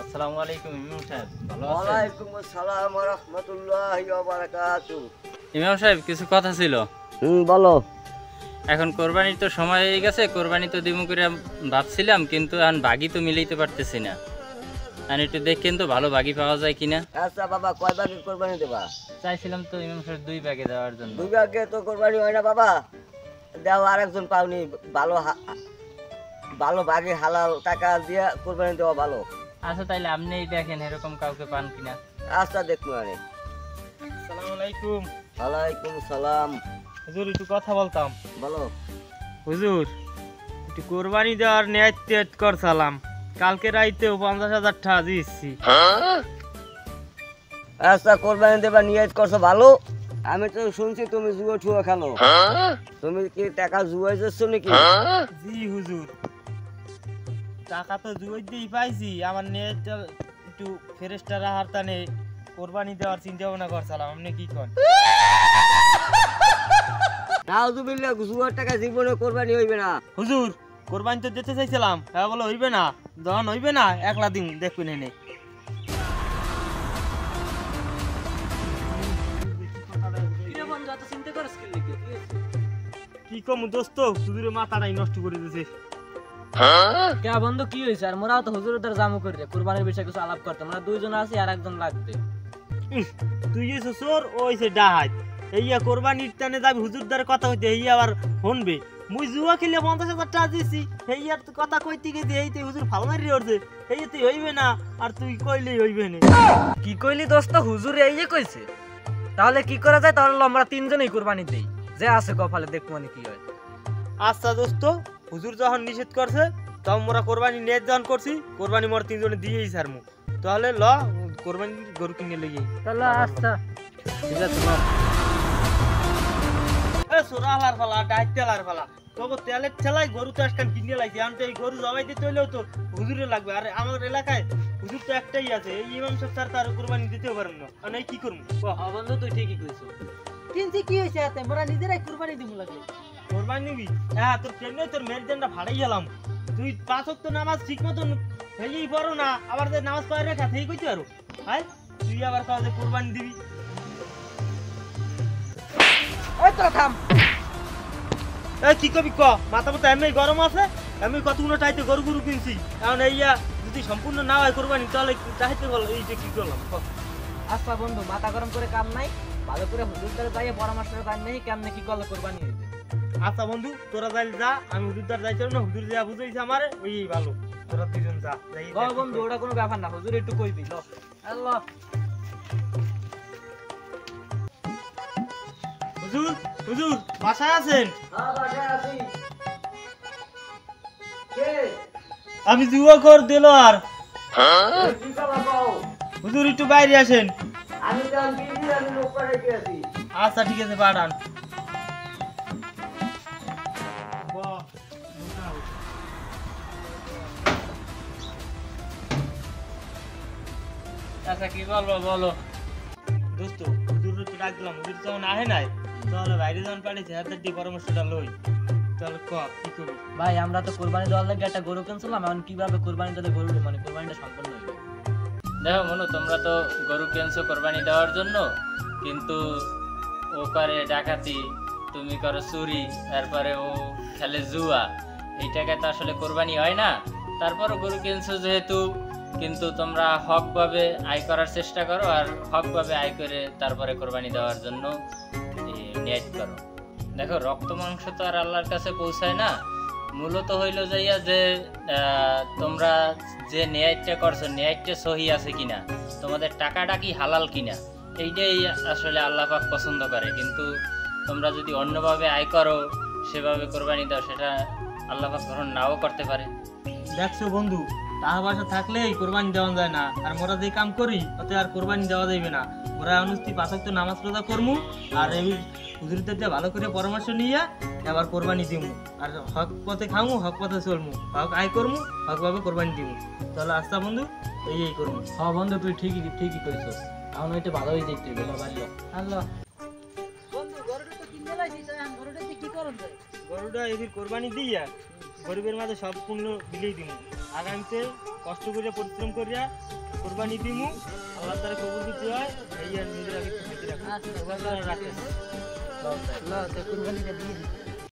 আসসালামু আলাইকুম ইমাম সাহেব, ভালো আছেন? ওয়ালাইকুম আসসালাম ওয়া রাহমাতুল্লাহি ওয়া বারাকাতুহু। ইমাম সাহেব কিছু কথা ছিল। বলো। এখন কোরবানির তো সময় হয়ে গেছে, কোরবানি তো দিমু করে ভাবছিলাম, কিন্তু এখন বাগি তো মিলাইতে পারতেছি না। আর একটু দেখেন তো ভালো বাগি পাওয়া যায় কিনা। আচ্ছা বাবা, কয় ভাগে কোরবানি দেবা? চাইছিলাম তো ইমাম সাহেব 2 ভাগে দেওয়ার জন্য। 2 ভাগে তো কোরবানি হয় না বাবা। দাও, আরেকজন পাওনি। ভালো ভালো ভাগে হালাল টাকা দিয়ে কোরবানি দেওয়া ভালো। আচ্ছা তাইলে আপনিই দেখেন এরকম কাউকে পান কিনা। আচ্ছা দেখবো আরে। আসসালামু আলাইকুম। ওয়ালাইকুম সালাম। হুজুর একটু কথা বলতাম। বলো। হুজুর একটু কোরবানি দেওয়ার নিয়ত করছিলাম, কালকে রাইতেও 50,000 টাকা দিয়েছি। আচ্ছা, কোরবানি দেবা নিয়ত করছো ভালো। আমি তো শুনছি তুমি জুয়া ঠুয়া খেলো। তুমি কি টাকা জুয়াই যাচ্ছ নাকি? জি হুজুর, টাকা তো জুয়াই দিয়েই পাইছি। আমার নিয়ত একটু ফেরেশতা রাহার টানে কোরবানি দেওয়ার চিন্তা ভাবনা করছিলাম। আপনি কি করেন? নাউজুবিল্লাহ, জুয়ার টাকা জীবনে কোরবানি হইবে না। হুজুর কোরবানি তো দিতে চাইছিলাম, হ্যাঁ বলে হইবে না। যখন হইবে না একলা দিন দেখবেন এনে। কি কম দোস্ত, হুজুরের মাথাটাই নষ্ট করে দিয়েছে। কে বন্ধু কি হয়েছে? আর মোরাও তো হুজুরের দ্বারা জামু করে কুরবানির বিষয়ে কিছু আলাপ করতাম। আমরা দুইজন আছি আর একজন লাগবে। তুই যে চোর, ও হইছে ডাহাত। এইয়া কোরবানির টানে যাবি হুজুর দ্বারা কথা হইতে, এই আবার শুনবে মুই জুয়া খেলে 50,000 টাকা দিছি। এইয়ার কথা কইতে গেছি, এইতে হুজুর ফাল মারি ওরছে। এই তুই হইবে না, আর তুই কইলেই হইবে না। কি কইলি দোস্ত? হুজুর এই যে কইছে। তাহলে কি করা যায়? তাহলে আমরা তিনজনেই কুরবানি দেই, যে আছে কপালে দেখবো মানে কি হয়। আচ্ছা দোস্ত, হুজুর যখন নিষেধ করছে তখন মোরা কোরবানি নিয়ে যখন করছি, কোরবানি মোরা তিনজনে দিয়েই ছাড়মু। তাহলে ল কোরবানি গরু কিনে লইয়ে। তাহলে আচ্ছা ঠিক আছে না। এ সোরা হালার ফালা, ডাইট তেলার ফালা, তবে তেলের ঠেলাই গরু তো আজকাল কিনে লাগছে। আমি তো এই গরু জবাই দিতে হইলেও তো হুজুরে লাগবে। আর আমার এলাকায় হুজুর তো একটাই আছে, এই ইমাম সাহেব স্যার, তার কোরবানি দিতেও পারেন না। আর এই কি করবো? বন্ধু তুই ঠিকই কইছো, কিন্তু কি হইছে এতে? মোরা নিজেরাই কুরবানি দিমু লাগে। কোরবানি নিবি? হ্যাঁ, তোর কেমনে তোর মেরুদণ্ডটা ফাড়াই গেলাম। তুই 5 ওয়াক্ত নামাজ ঠিক মতন হেলেই পড়ো না, আবার যে নামাজ পড়ে রেখা থেই কইতে পারো। হ্যাঁ, তুই আবার কাজে কোরবানি দিবি? ওই তো থাম। এই কি কবি ক, মাথা মতো এমনি গরম আছে। আমি কতগুলো টাইতে গরু গরু কিনছি, এখন এইয়া যদি সম্পূর্ণ না হয় কোরবানি, তাহলে চাইতে বল এই যে কি করলাম। আচ্ছা বন্ধু, মাথা গরম করে কাম নাই, ভালো করে হুজুর দ্বারা যাইয়ে পরামর্শ করে কাম নেই কেমনে কি করলে কোরবানি হইবে। আচ্ছা বন্ধু, তোরা যাই যা, আমি হুজুর দ্বার যাইতে না। হুজুর যা বুঝাইছে আমারে ওই ভালো। তোরা দুজন যা যাই। বন্ধু ওটা কোনো ব্যাপার না, হুজুর একটু কইবি। ল আল্লাহ। হুজুর, হুজুর বাসায় আছেন? হ্যাঁ, বাসায় আছি। কে? আমি জুয়া কর দিল। আর এই কি কথা কও? হুজুর একটু বাইরে আসেন। আমি তো বিজি, আমি লোক পাঠাইতে আছি। আচ্ছা ঠিক আছে, পাঠান। আচ্ছা কি বলবো বলো। দোস্ত হুজুর তো ডাক দিলাম, হুজুর যখন আহে নাই, তাহলে বাইরে যখন পাঠিয়েছে হাতের দিয়ে পরামর্শটা লই। তাহলে ক কি করবি? ভাই আমরা তো কোরবানি দেওয়ার লাগে একটা গরু কিনছিলাম, এখন কিভাবে কোরবানিটা গরু মানে কোরবানিটা সম্পন্ন হইবে? দেখো মনু, তোমরা তো গরু কিনছো কোরবানি দেওয়ার জন্য, কিন্তু ও করে ডাকাতি, তুমি করো চুরি, তারপরে ও খেলে জুয়া। এই টাকায় তো আসলে কোরবানি হয় না। তারপরও গরু কিনছো যেহেতু, কিন্তু তোমরা হকভাবে আয় করার চেষ্টা করো, আর হকভাবে আয় করে তারপরে কোরবানি দেওয়ার জন্য নিয়ত করো। দেখো রক্ত মাংস তো আর আল্লাহর কাছে পৌঁছায় না। মূলত হইল যাইয়া যে তোমরা যে নিয়তটা করছো, নিয়তটা সহি আছে কিনা, তোমাদের টাকাটা কি হালাল কিনা, এইটাই আসলে আল্লাহ পাক পছন্দ করে। কিন্তু তোমরা যদি অন্যভাবে আয় করো, সেভাবে কোরবানি দাও, সেটা আল্লাহ পাক গ্রহণ নাও করতে পারে। দেখছো বন্ধু, টাকা পয়সা থাকলেই কোরবানি দেওয়া যায় না। আর মোরা যে কাম করি ওতে আর কোরবানি দেওয়া যাবে না। মোরা অনুষ্ঠি 5 ওয়াক্ত নামাজ রোজা করমু, আর এই হুজুরদের দিয়ে ভালো করে পরামর্শ নিয়ে এবার কোরবানি দিমু। আর হক পথে খামু, হক পথে চলমু, হক আয় করমু, হকভাবে কোরবানি দিমু। তাহলে আচ্ছা বন্ধু, এই করমু। হ্যাঁ বন্ধু তুই ঠিকই কইছো। এখন ওইটা ভালোই দেখতে গেল বাড়লো। আল্লাহ বন্ধু, গরুটা তো কিনতে লাইছি, এখন গরুটা কি করন যায়? গরুটা এদিকে কোরবানি দিয়া গরিবের মাঝে সম্পূর্ণ বিলেই দিমু। আগামীতে কষ্ট করিয়া পরিশ্রম করিয়া কোরবানি দিমু, আল্লাহ তাআলা কবুল করতে হয়, এই আর নিজের আগে খুশি রাখবো। আচ্ছা, এবার তারা রাখে। ল, তো কুরবানিটা দিয়ে দিই।